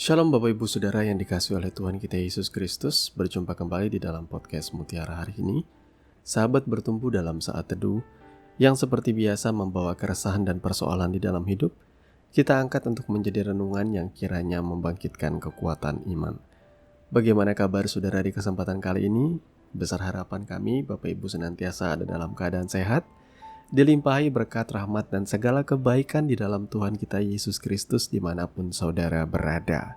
Shalom Bapak Ibu Saudara yang dikasihi oleh Tuhan kita Yesus Kristus. Berjumpa kembali di dalam podcast Mutiara hari ini. Sahabat bertumbuh dalam saat teduh yang seperti biasa membawa keresahan dan persoalan di dalam hidup. Kita angkat untuk menjadi renungan yang kiranya membangkitkan kekuatan iman. Bagaimana kabar saudara di kesempatan kali ini? Besar harapan kami Bapak Ibu senantiasa ada dalam keadaan sehat, dilimpahi berkat rahmat dan segala kebaikan di dalam Tuhan kita Yesus Kristus dimanapun saudara berada.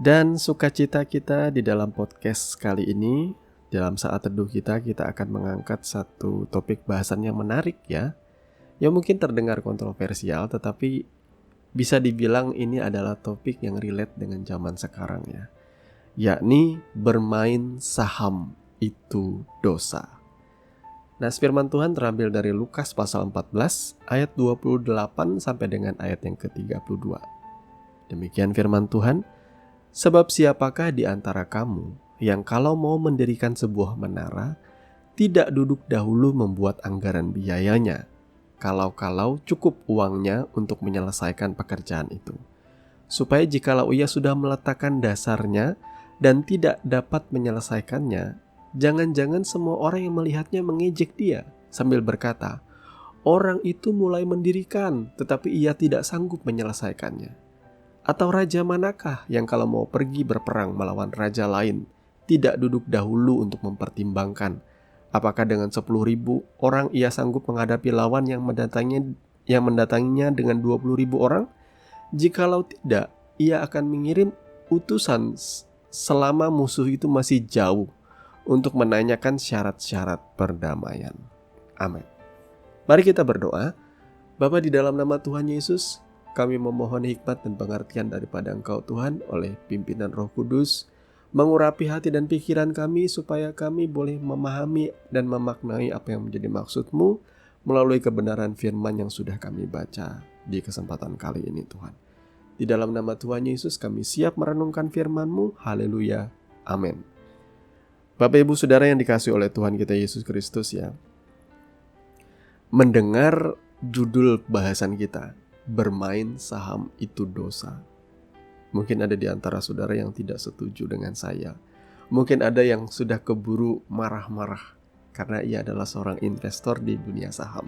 Dan sukacita kita di dalam podcast kali ini, dalam saat teduh kita akan mengangkat satu topik bahasan yang menarik ya. Yang mungkin terdengar kontroversial, tetapi bisa dibilang ini adalah topik yang relate dengan zaman sekarang ya. Yakni bermain saham itu dosa. Nah, firman Tuhan terambil dari Lukas pasal 14 ayat 28 sampai dengan ayat yang ke-32. Demikian firman Tuhan, sebab siapakah di antara kamu yang kalau mau mendirikan sebuah menara, tidak duduk dahulu membuat anggaran biayanya, kalau-kalau cukup uangnya untuk menyelesaikan pekerjaan itu. Supaya jikalau ia sudah meletakkan dasarnya dan tidak dapat menyelesaikannya, jangan-jangan semua orang yang melihatnya mengejek dia sambil berkata, orang itu mulai mendirikan tetapi ia tidak sanggup menyelesaikannya. Atau raja manakah yang kalau mau pergi berperang melawan raja lain, tidak duduk dahulu untuk mempertimbangkan apakah dengan 10.000 orang ia sanggup menghadapi lawan yang mendatanginya dengan 20.000 orang? Jikalau tidak, ia akan mengirim utusan selama musuh itu masih jauh untuk menanyakan syarat-syarat perdamaian. Amin. Mari kita berdoa. Bapa, di dalam nama Tuhan Yesus, kami memohon hikmat dan pengertian daripada Engkau Tuhan oleh pimpinan Roh Kudus, mengurapi hati dan pikiran kami supaya kami boleh memahami dan memaknai apa yang menjadi maksud-Mu melalui kebenaran firman yang sudah kami baca di kesempatan kali ini Tuhan. Di dalam nama Tuhan Yesus kami siap merenungkan firman-Mu. Haleluya. Amin. Bapak Ibu Saudara yang dikasihi oleh Tuhan kita Yesus Kristus ya, mendengar judul bahasan kita, bermain saham itu dosa. Mungkin ada di antara saudara yang tidak setuju dengan saya. Mungkin ada yang sudah keburu marah-marah karena ia adalah seorang investor di dunia saham.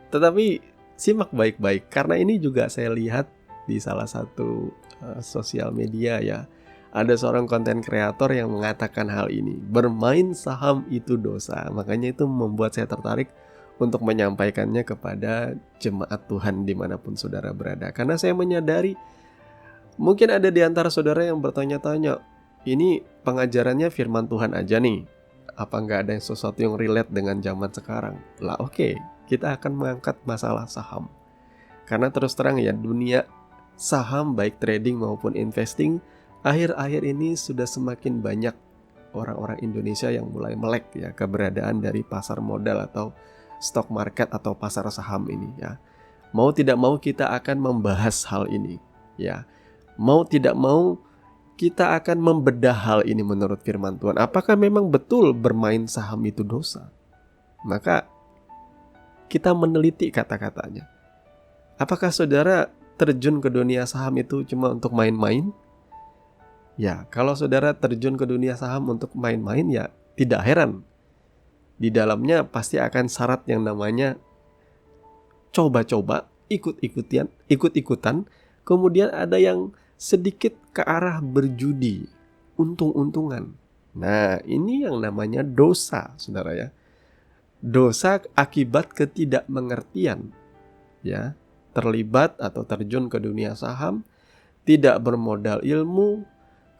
Tetapi simak baik-baik, karena ini juga saya lihat di salah satu sosial media ya. Ada seorang konten kreator yang mengatakan hal ini, bermain saham itu dosa. Makanya itu membuat saya tertarik untuk menyampaikannya kepada jemaat Tuhan dimanapun saudara berada. Karena saya menyadari, mungkin ada di antara saudara yang bertanya-tanya, ini pengajarannya firman Tuhan aja nih, apa nggak ada sesuatu yang relate dengan zaman sekarang? Lah oke, kita akan mengangkat masalah saham. Karena terus terang ya, dunia saham baik trading maupun investing, akhir-akhir ini sudah semakin banyak orang-orang Indonesia yang mulai melek ya keberadaan dari pasar modal atau stock market atau pasar saham ini ya. Mau tidak mau kita akan membahas hal ini ya. Mau tidak mau kita akan membedah hal ini menurut firman Tuhan. Apakah memang betul bermain saham itu dosa? Maka kita meneliti kata-katanya. Apakah saudara terjun ke dunia saham itu cuma untuk main-main? Ya, kalau saudara terjun ke dunia saham untuk main-main ya tidak heran. Di dalamnya pasti akan syarat yang namanya coba-coba, ikut-ikutan, kemudian ada yang sedikit ke arah berjudi, untung-untungan. Nah, ini yang namanya dosa, saudara ya. Dosa akibat ketidakmengertian, ya, terlibat atau terjun ke dunia saham, tidak bermodal ilmu,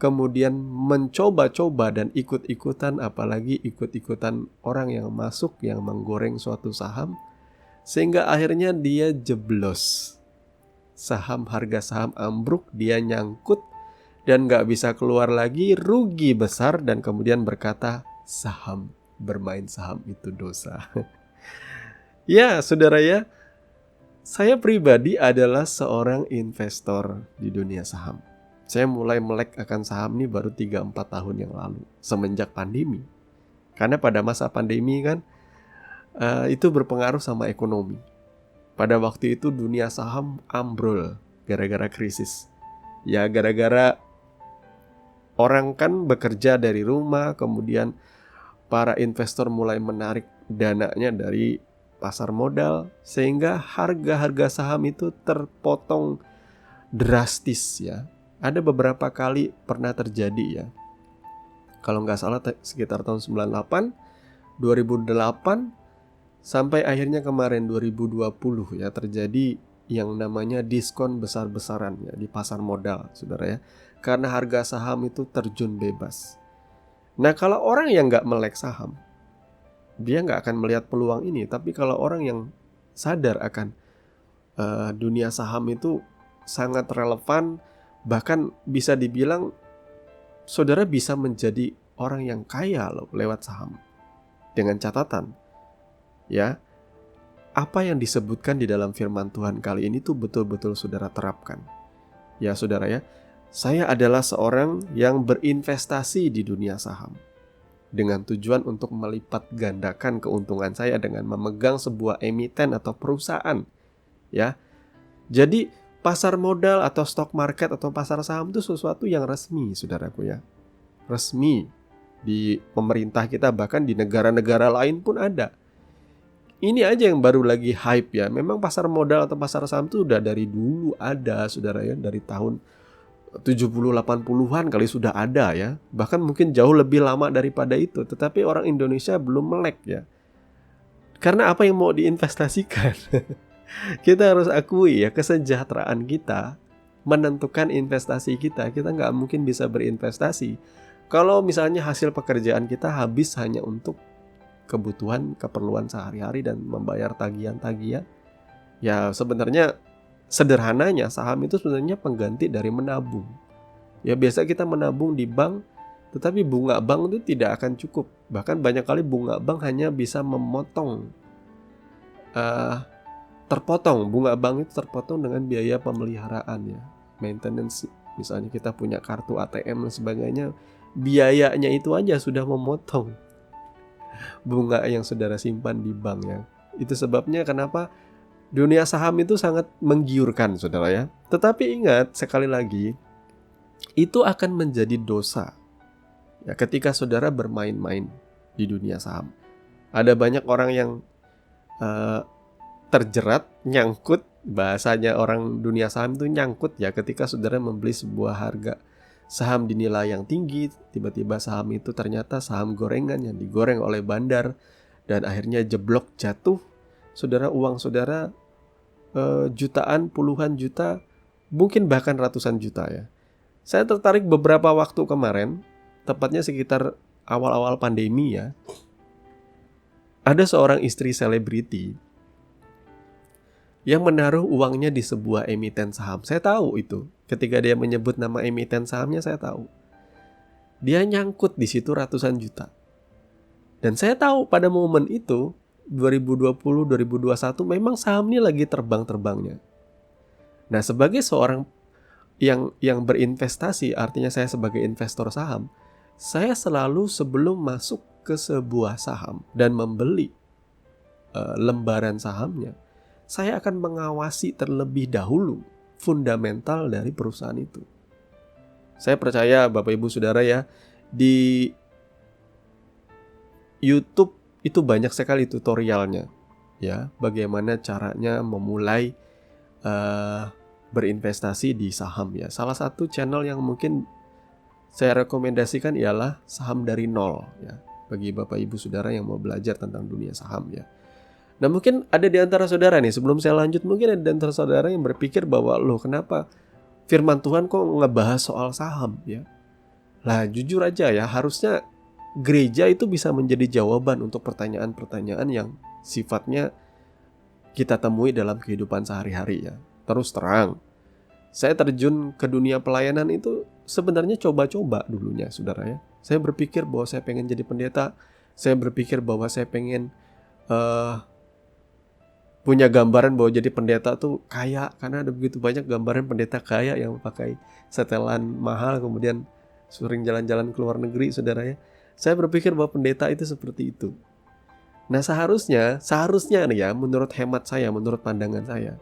kemudian mencoba-coba dan ikut-ikutan, apalagi ikut-ikutan orang yang masuk yang menggoreng suatu saham, sehingga akhirnya dia jeblos. Harga saham ambruk, dia nyangkut dan gak bisa keluar lagi, rugi besar, dan kemudian berkata, bermain saham itu dosa. Ya, saudara ya, saya pribadi adalah seorang investor di dunia saham. Saya mulai melek akan saham ini baru 3-4 tahun yang lalu, semenjak pandemi. Karena pada masa pandemi kan, itu berpengaruh sama ekonomi. Pada waktu itu dunia saham ambrol gara-gara krisis. Ya gara-gara orang kan bekerja dari rumah, kemudian para investor mulai menarik dananya dari pasar modal, sehingga harga-harga saham itu terpotong drastis ya. Ada beberapa kali pernah terjadi ya. Kalau nggak salah sekitar tahun 98, 2008, sampai akhirnya kemarin 2020 ya, terjadi yang namanya diskon besar-besaran ya di pasar modal, saudara ya. Karena harga saham itu terjun bebas. Nah, kalau orang yang nggak melek saham, dia nggak akan melihat peluang ini. Tapi kalau orang yang sadar akan dunia saham itu sangat relevan, bahkan bisa dibilang saudara bisa menjadi orang yang kaya loh lewat saham. Dengan catatan, ya, apa yang disebutkan di dalam firman Tuhan kali ini tuh betul-betul saudara terapkan. Ya saudara ya, saya adalah seorang yang berinvestasi di dunia saham dengan tujuan untuk melipat gandakan keuntungan saya dengan memegang sebuah emiten atau perusahaan. Ya, jadi pasar modal atau stock market atau pasar saham itu sesuatu yang resmi, saudaraku ya. Resmi di pemerintah kita, bahkan di negara-negara lain pun ada. Ini aja yang baru lagi hype ya. Memang pasar modal atau pasar saham itu udah dari dulu ada, saudara ya. Dari tahun 70-80-an kali sudah ada ya. Bahkan mungkin jauh lebih lama daripada itu. Tetapi orang Indonesia belum melek ya. Karena apa yang mau diinvestasikan? Kita harus akui ya, kesejahteraan kita menentukan investasi kita. Kita nggak mungkin bisa berinvestasi kalau misalnya hasil pekerjaan kita habis hanya untuk kebutuhan, keperluan sehari-hari dan membayar tagihan-tagihan. Ya sebenarnya sederhananya saham itu sebenarnya pengganti dari menabung. Ya biasa kita menabung di bank, tetapi bunga bank itu tidak akan cukup. Bahkan banyak kali bunga bank hanya bisa memotong bunga bank itu terpotong dengan biaya pemeliharaan ya, maintenance. Misalnya kita punya kartu ATM dan sebagainya, biayanya itu aja sudah memotong bunga yang saudara simpan di bank ya. Itu sebabnya kenapa dunia saham itu sangat menggiurkan, saudara ya. Tetapi ingat sekali lagi, itu akan menjadi dosa ya ketika saudara bermain-main di dunia saham. Ada banyak orang yang terjerat, nyangkut, bahasanya orang dunia saham itu nyangkut ya, ketika saudara membeli sebuah harga saham dinilai yang tinggi, tiba-tiba saham itu ternyata saham gorengan yang digoreng oleh bandar dan akhirnya jeblok jatuh. Saudara, uang saudara jutaan, puluhan juta, mungkin bahkan ratusan juta ya. Saya tertarik beberapa waktu kemarin, tepatnya sekitar awal-awal pandemi ya. Ada seorang istri selebriti yang menaruh uangnya di sebuah emiten saham. Saya tahu itu. Ketika dia menyebut nama emiten sahamnya, saya tahu. Dia nyangkut di situ ratusan juta. Dan saya tahu pada momen itu, 2020-2021, memang saham ini lagi terbang-terbangnya. Nah, sebagai seorang yang berinvestasi, artinya saya sebagai investor saham, saya selalu sebelum masuk ke sebuah saham dan membeli lembaran sahamnya, saya akan mengawasi terlebih dahulu fundamental dari perusahaan itu. Saya percaya Bapak Ibu Saudara ya, di YouTube itu banyak sekali tutorialnya ya, bagaimana caranya memulai berinvestasi di saham ya. Salah satu channel yang mungkin saya rekomendasikan ialah Saham dari Nol ya, bagi Bapak Ibu Saudara yang mau belajar tentang dunia saham ya. Nah, mungkin ada di antara saudara nih, sebelum saya lanjut, mungkin ada di antara saudara yang berpikir bahwa loh, kenapa firman Tuhan kok ngebahas soal saham ya? Lah, jujur aja ya, harusnya gereja itu bisa menjadi jawaban untuk pertanyaan-pertanyaan yang sifatnya kita temui dalam kehidupan sehari-hari ya. Terus terang, saya terjun ke dunia pelayanan itu sebenarnya coba-coba dulunya, saudara ya. Saya berpikir bahwa saya pengen jadi pendeta. Saya berpikir bahwa saya pengen punya gambaran bahwa jadi pendeta tuh kaya, karena ada begitu banyak gambaran pendeta kaya yang pakai setelan mahal kemudian sering jalan-jalan ke luar negeri, saudara ya. Saya berpikir bahwa pendeta itu seperti itu. Nah, seharusnya nih ya, menurut hemat saya, menurut pandangan saya,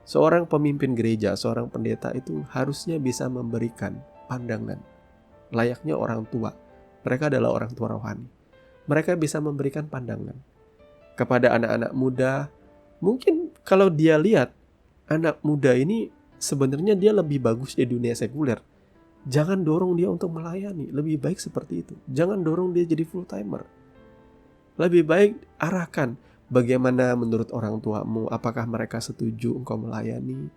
Seorang pemimpin gereja, seorang pendeta itu harusnya bisa memberikan pandangan layaknya orang tua. Mereka adalah orang tua rohani. Mereka bisa memberikan pandangan kepada anak-anak muda. Mungkin kalau dia lihat anak muda ini sebenarnya dia lebih bagus di dunia sekuler, jangan dorong dia untuk melayani. Lebih baik seperti itu. Jangan dorong dia jadi full timer. Lebih baik arahkan, bagaimana menurut orang tuamu, apakah mereka setuju engkau melayani?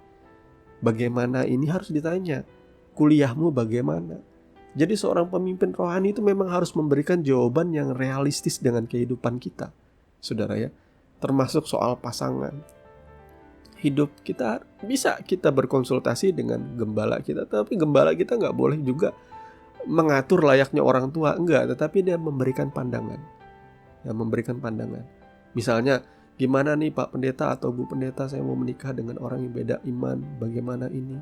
Bagaimana, ini harus ditanya. Kuliahmu bagaimana? Jadi seorang pemimpin rohani itu memang harus memberikan jawaban yang realistis dengan kehidupan kita, saudara ya. Termasuk soal pasangan. Hidup kita bisa kita berkonsultasi dengan gembala kita, tapi gembala kita nggak boleh juga mengatur layaknya orang tua, enggak. Tetapi dia memberikan pandangan, ya, memberikan pandangan. Misalnya, gimana nih Pak Pendeta atau Bu Pendeta, saya mau menikah dengan orang yang beda iman, bagaimana ini?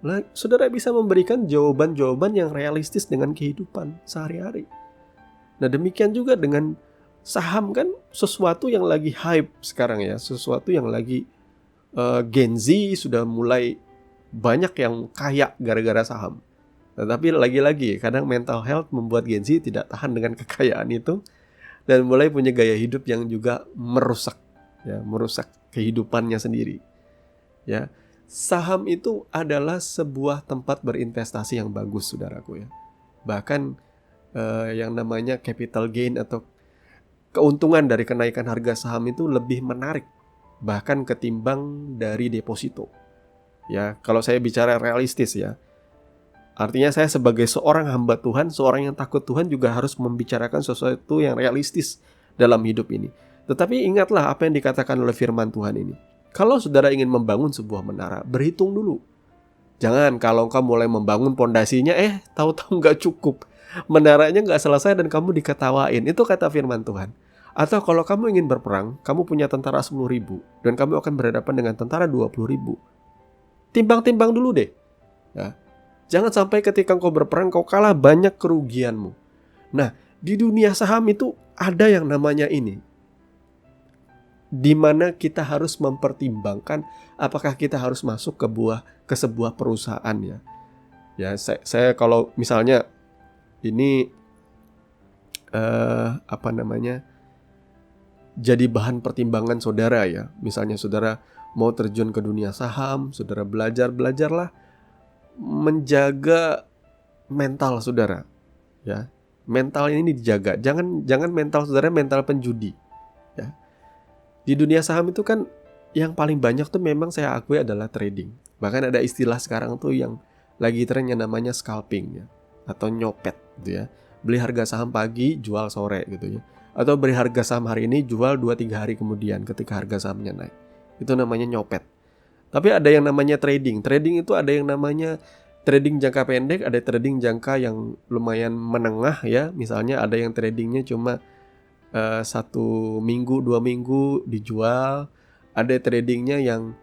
Nah, saudara bisa memberikan jawaban-jawaban yang realistis dengan kehidupan sehari-hari. Nah, demikian juga dengan saham, kan sesuatu yang lagi hype sekarang ya, sesuatu yang lagi Gen Z sudah mulai banyak yang kaya gara-gara saham. Nah, tapi lagi-lagi kadang mental health membuat Gen Z tidak tahan dengan kekayaan itu dan mulai punya gaya hidup yang juga merusak, ya, merusak kehidupannya sendiri. Ya, saham itu adalah sebuah tempat berinvestasi yang bagus, saudaraku ya. Bahkan yang namanya capital gain atau keuntungan dari kenaikan harga saham itu lebih menarik bahkan ketimbang dari deposito. Ya, kalau saya bicara realistis ya. Artinya saya sebagai seorang hamba Tuhan, seorang yang takut Tuhan juga harus membicarakan sesuatu yang realistis dalam hidup ini. Tetapi ingatlah apa yang dikatakan oleh firman Tuhan ini. Kalau saudara ingin membangun sebuah menara, berhitung dulu. Jangan kalau kamu mulai membangun pondasinya, tahu-tahu nggak cukup. Menaranya nggak selesai dan kamu diketawain. Itu kata firman Tuhan. Atau kalau kamu ingin berperang, kamu punya tentara 10.000 dan kamu akan berhadapan dengan tentara 20.000. Timbang-timbang dulu deh. Ya. Jangan sampai ketika kau berperang kau kalah banyak kerugianmu. Nah, di dunia saham itu ada yang namanya ini, di mana kita harus mempertimbangkan apakah kita harus masuk ke sebuah perusahaan ya. Ya, saya kalau misalnya ini jadi bahan pertimbangan saudara ya. Misalnya saudara mau terjun ke dunia saham, saudara belajarlah menjaga mental saudara. Ya, mental ini dijaga. Jangan mental saudara mental penjudi. Ya. Di dunia saham itu kan yang paling banyak tuh memang saya akui adalah trading. Bahkan ada istilah sekarang tuh yang lagi trennya namanya scalping ya, atau nyopet gitu ya. Beli harga saham pagi, jual sore gitu ya. Atau beli harga saham hari ini, jual 2-3 hari kemudian ketika harga sahamnya naik. Itu namanya nyopet. Tapi ada yang namanya trading. Trading itu ada yang namanya trading jangka pendek, ada trading jangka yang lumayan menengah ya. Misalnya ada yang tradingnya cuma 1 minggu, 2 minggu dijual. Ada tradingnya yang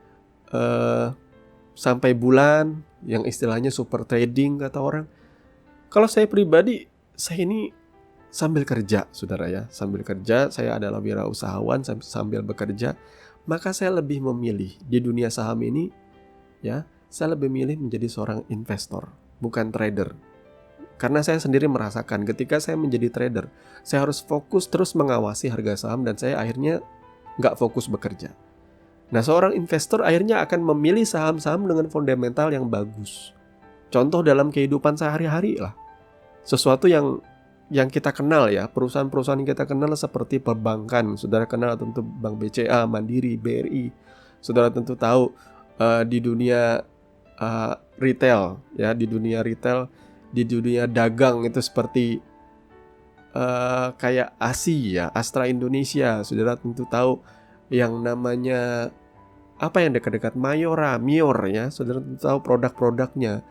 sampai bulan, yang istilahnya super trading kata orang. Kalau saya pribadi, saya ini sambil kerja, saudara ya. Sambil kerja, saya adalah wirausahawan sambil bekerja. Maka saya lebih memilih di dunia saham ini, ya, saya lebih memilih menjadi seorang investor, bukan trader. Karena saya sendiri merasakan ketika saya menjadi trader, saya harus fokus terus mengawasi harga saham dan saya akhirnya nggak fokus bekerja. Nah, seorang investor akhirnya akan memilih saham-saham dengan fundamental yang bagus. Contoh dalam kehidupan sehari-hari lah. Sesuatu yang kita kenal ya, perusahaan-perusahaan yang kita kenal seperti perbankan. Saudara kenal tentu Bank BCA, Mandiri, BRI. Saudara tentu tahu di dunia retail ya, di dunia dagang itu seperti kayak ASI ya, Astra Indonesia. Saudara tentu tahu yang namanya apa yang dekat-dekat Mayora, Mior ya. Saudara tentu tahu produk-produknya.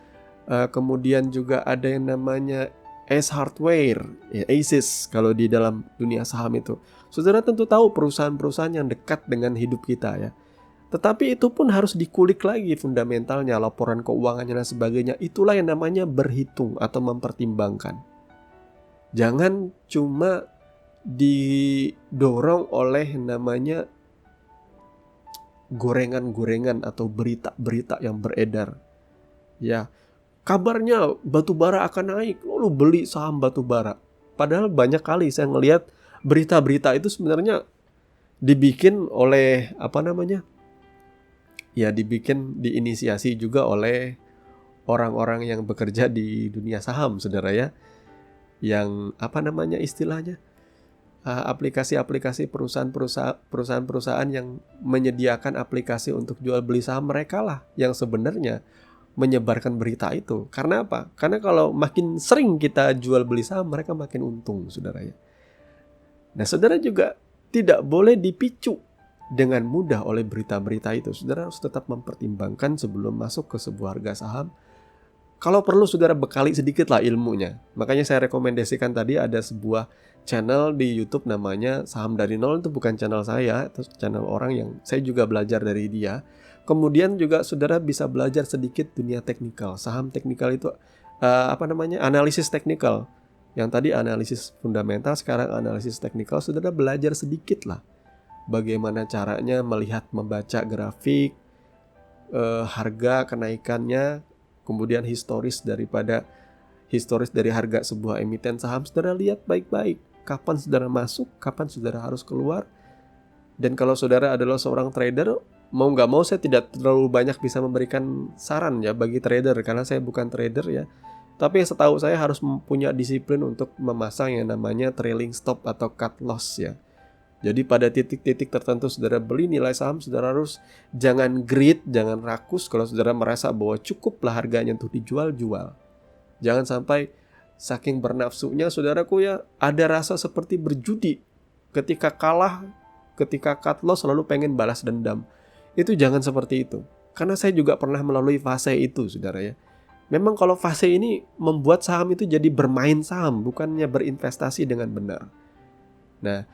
Kemudian juga ada yang namanya Ace Hardware, ya, ASIS kalau di dalam dunia saham itu. Saudara tentu tahu perusahaan-perusahaan yang dekat dengan hidup kita ya. Tetapi itu pun harus dikulik lagi fundamentalnya, laporan keuangannya dan sebagainya. Itulah yang namanya berhitung atau mempertimbangkan. Jangan cuma didorong oleh namanya gorengan-gorengan atau berita-berita yang beredar. Ya, kabarnya batu bara akan naik, lalu beli saham batu bara. Padahal banyak kali saya ngelihat berita-berita itu sebenarnya dibikin oleh diinisiasi juga oleh orang-orang yang bekerja di dunia saham, saudara ya. Yang istilahnya, aplikasi-aplikasi perusahaan-perusahaan yang menyediakan aplikasi untuk jual beli saham, mereka lah yang sebenarnya menyebarkan berita itu. Karena apa? Karena kalau makin sering kita jual beli saham, mereka makin untung, saudara ya. Nah, saudara juga tidak boleh dipicu dengan mudah oleh berita-berita itu. Saudara harus tetap mempertimbangkan sebelum masuk ke sebuah harga saham. Kalau perlu saudara bekali sedikit lah ilmunya. Makanya saya rekomendasikan tadi ada sebuah channel di YouTube namanya Saham Dari Nol. Itu bukan channel saya, itu channel orang yang saya juga belajar dari dia. Kemudian juga saudara bisa belajar sedikit dunia teknikal. Saham teknikal itu analisis teknikal. Yang tadi analisis fundamental, sekarang analisis teknikal. Saudara belajar sedikit lah bagaimana caranya membaca grafik, harga kenaikannya, kemudian historis dari harga sebuah emiten saham. Saudara lihat baik-baik kapan saudara masuk, kapan saudara harus keluar. Dan kalau saudara adalah seorang trader, mau nggak mau saya tidak terlalu banyak bisa memberikan saran ya bagi trader, karena saya bukan trader ya. Tapi setahu saya harus punya disiplin untuk memasang yang namanya trailing stop atau cut loss ya. Jadi pada titik-titik tertentu saudara beli nilai saham, saudara harus jangan greed, jangan rakus. Kalau saudara merasa bahwa cukuplah harganya untuk dijual. Jangan sampai saking bernafsunya saudaraku ya, ada rasa seperti berjudi. Ketika kalah, ketika cut loss lalu pengen balas dendam. Itu jangan seperti itu. Karena saya juga pernah melalui fase itu, saudara ya. Memang kalau fase ini membuat saham itu jadi bermain saham, bukannya berinvestasi dengan benar. Nah,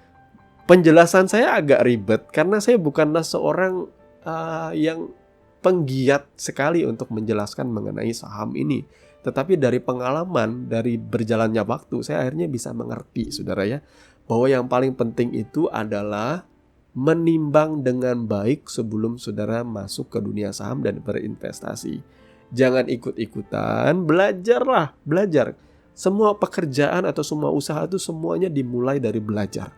penjelasan saya agak ribet karena saya bukanlah seorang yang penggiat sekali untuk menjelaskan mengenai saham ini. Tetapi dari pengalaman, dari berjalannya waktu, saya akhirnya bisa mengerti, saudara ya, bahwa yang paling penting itu adalah menimbang dengan baik sebelum saudara masuk ke dunia saham dan berinvestasi. Jangan ikut-ikutan, belajar. Semua pekerjaan atau semua usaha itu semuanya dimulai dari belajar.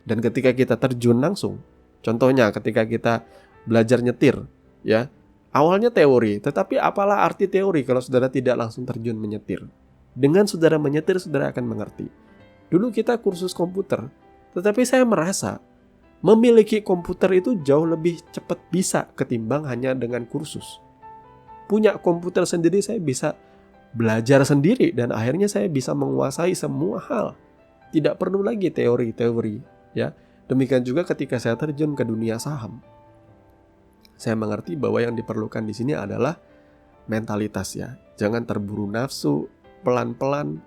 Dan ketika kita terjun langsung, contohnya ketika kita belajar nyetir, ya, awalnya teori, tetapi apalah arti teori kalau saudara tidak langsung terjun menyetir? Dengan saudara menyetir, saudara akan mengerti. Dulu kita kursus komputer, tetapi saya merasa memiliki komputer itu jauh lebih cepat bisa ketimbang hanya dengan kursus. Punya komputer sendiri, saya bisa belajar sendiri dan akhirnya saya bisa menguasai semua hal. Tidak perlu lagi teori-teori. Ya, demikian juga ketika saya terjun ke dunia saham, saya mengerti bahwa yang diperlukan di sini adalah mentalitas ya. Jangan terburu nafsu, pelan-pelan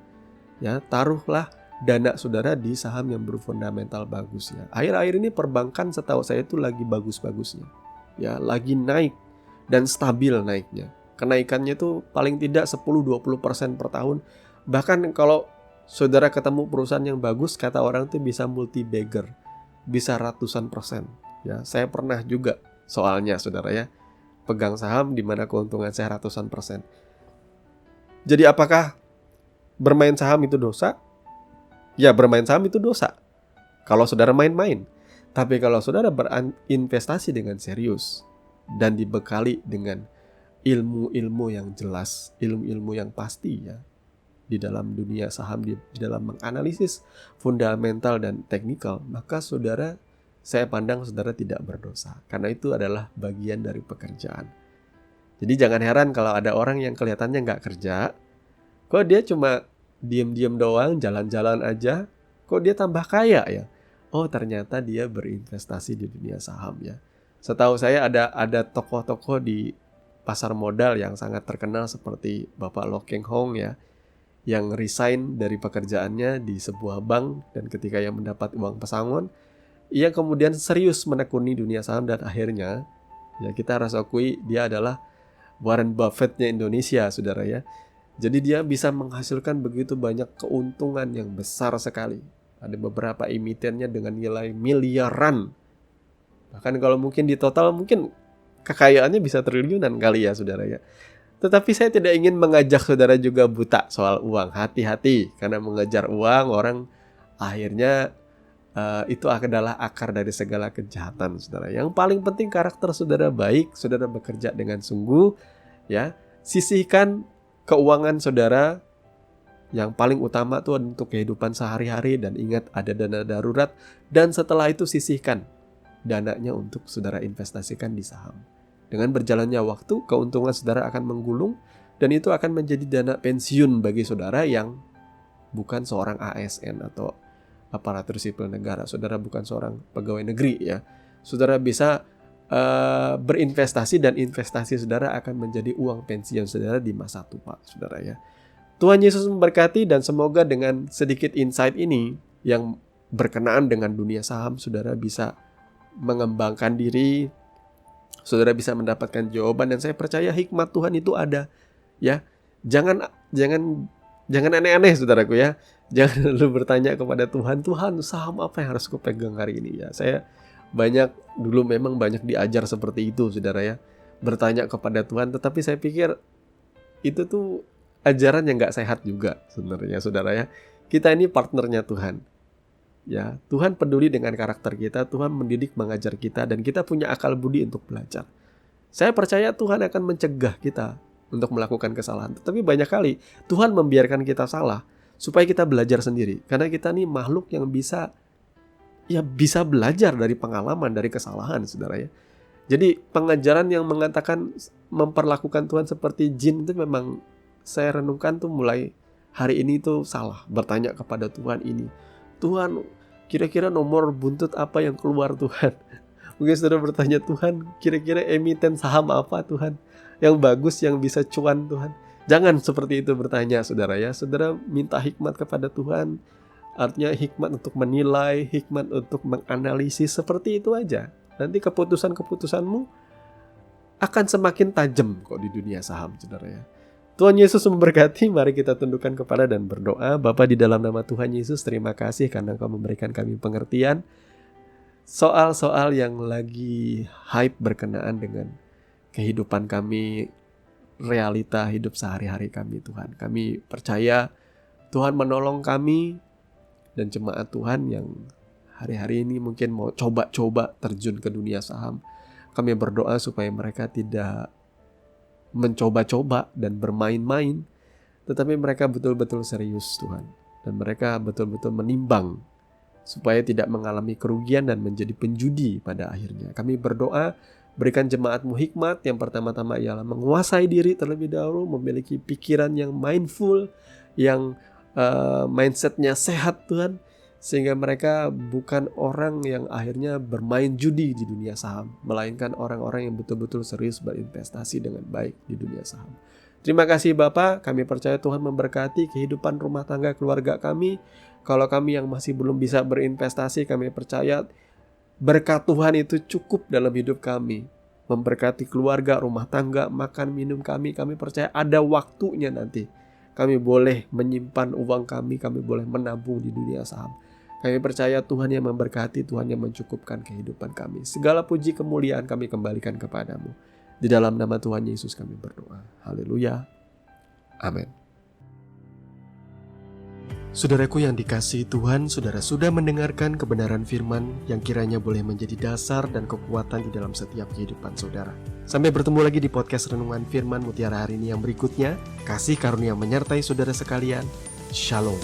ya, taruhlah dana saudara di saham yang berfundamental bagus ya. Akhir-akhir ini perbankan setahu saya itu lagi bagus-bagusnya. Ya, lagi naik dan stabil naiknya. Kenaikannya itu paling tidak 10-20% per tahun. Bahkan kalau saudara ketemu perusahaan yang bagus, kata orang itu bisa multi-bagger, bisa ratusan persen. Ya, saya pernah juga soalnya, saudara ya, pegang saham di mana keuntungan saya ratusan persen. Jadi apakah bermain saham itu dosa? Ya, bermain saham itu dosa kalau saudara main-main. Tapi kalau saudara berinvestasi dengan serius dan dibekali dengan ilmu-ilmu yang jelas, ilmu-ilmu yang pasti ya, di dalam dunia saham, di dalam menganalisis fundamental dan teknikal, maka saya pandang saudara tidak berdosa. Karena itu adalah bagian dari pekerjaan. Jadi jangan heran kalau ada orang yang kelihatannya nggak kerja, kok dia cuma diam-diam doang, jalan-jalan aja, kok dia tambah kaya ya? Oh, ternyata dia berinvestasi di dunia saham ya. Setahu saya ada tokoh-tokoh di pasar modal yang sangat terkenal seperti Bapak Lo Keng Hong ya, yang resign dari pekerjaannya di sebuah bank, dan ketika ia mendapat uang pesangon, ia kemudian serius menekuni dunia saham dan akhirnya ya kita harus akui dia adalah Warren Buffett-nya Indonesia, saudara ya. Jadi dia bisa menghasilkan begitu banyak keuntungan yang besar sekali. Ada beberapa emitennya dengan nilai miliaran. Bahkan kalau mungkin di total mungkin kekayaannya bisa triliunan kali ya saudara ya. Tetapi saya tidak ingin mengajak saudara juga buta soal uang. Hati-hati, karena mengejar uang orang akhirnya itu adalah akar dari segala kejahatan saudara. Yang paling penting karakter saudara baik, saudara bekerja dengan sungguh ya. Sisihkan keuangan saudara. Yang paling utama tuh untuk kehidupan sehari-hari, dan ingat ada dana darurat, dan setelah itu sisihkan dananya untuk saudara investasikan di saham. Dengan berjalannya waktu, keuntungan saudara akan menggulung, dan itu akan menjadi dana pensiun bagi saudara yang bukan seorang ASN atau aparatur sipil negara. Saudara bukan seorang pegawai negeri ya. Saudara bisa berinvestasi, dan investasi saudara akan menjadi uang pensiun saudara di masa tua saudara ya. Tuhan Yesus memberkati, dan semoga dengan sedikit insight ini yang berkenaan dengan dunia saham, saudara bisa mengembangkan diri, saudara bisa mendapatkan jawaban, dan saya percaya hikmat Tuhan itu ada ya. Jangan aneh-aneh saudaraku ya. Jangan lalu bertanya kepada Tuhan, Tuhan saham apa yang harus kupegang hari ini ya. Saya dulu memang banyak diajar seperti itu saudara ya, bertanya kepada Tuhan, tetapi saya pikir itu tuh ajaran yang gak sehat juga sebenarnya saudara ya. Kita ini partnernya Tuhan ya. Tuhan peduli dengan karakter kita, Tuhan mendidik, mengajar kita, dan kita punya akal budi untuk belajar. Saya percaya Tuhan akan mencegah kita untuk melakukan kesalahan. Tetapi banyak kali Tuhan membiarkan kita salah supaya kita belajar sendiri. Karena kita ini makhluk yang bisa belajar dari pengalaman, dari kesalahan saudara ya. Jadi pengajaran yang mengatakan memperlakukan Tuhan seperti jin itu memang saya renungkan tuh mulai hari ini tuh salah. Bertanya kepada Tuhan ini, Tuhan kira-kira nomor buntut apa yang keluar Tuhan? Mungkin saudara bertanya, Tuhan kira-kira emiten saham apa Tuhan yang bagus, yang bisa cuan Tuhan? Jangan seperti itu bertanya saudara ya. Saudara minta hikmat kepada Tuhan. Artinya hikmat untuk menilai, hikmat untuk menganalisis, seperti itu aja. Nanti keputusan-keputusanmu akan semakin tajam kok di dunia saham saudara ya. Tuhan Yesus memberkati. Mari kita tundukkan kepala dan berdoa. Bapa, di dalam nama Tuhan Yesus, terima kasih karena Engkau memberikan kami pengertian soal-soal yang lagi hype berkenaan dengan kehidupan kami, realita hidup sehari-hari kami Tuhan. Kami percaya Tuhan menolong kami dan jemaat Tuhan yang hari-hari ini mungkin mau coba-coba terjun ke dunia saham. Kami berdoa supaya mereka tidak mencoba-coba dan bermain-main, tetapi mereka betul-betul serius Tuhan, dan mereka betul-betul menimbang supaya tidak mengalami kerugian dan menjadi penjudi pada akhirnya. Kami berdoa, berikan jemaat-Mu hikmat. Yang pertama-tama ialah menguasai diri terlebih dahulu, memiliki pikiran yang mindful, yang mindsetnya sehat Tuhan, sehingga mereka bukan orang yang akhirnya bermain judi di dunia saham, melainkan orang-orang yang betul-betul serius berinvestasi dengan baik di dunia saham. Terima kasih Bapa, kami percaya Tuhan memberkati kehidupan rumah tangga keluarga kami. Kalau kami yang masih belum bisa berinvestasi, kami percaya berkat Tuhan itu cukup dalam hidup kami, memberkati keluarga, rumah tangga, makan minum kami. Kami percaya ada waktunya nanti kami boleh menyimpan uang kami boleh menabung di dunia saham. Kami percaya Tuhan yang memberkati, Tuhan yang mencukupkan kehidupan kami. Segala puji kemuliaan kami kembalikan kepadamu. Di dalam nama Tuhan Yesus kami berdoa. Haleluya. Amin. Saudaraku yang dikasihi Tuhan, saudara sudah mendengarkan kebenaran firman yang kiranya boleh menjadi dasar dan kekuatan di dalam setiap kehidupan saudara. Sampai bertemu lagi di podcast Renungan Firman Mutiara hari ini yang berikutnya. Kasih karunia menyertai saudara sekalian. Shalom.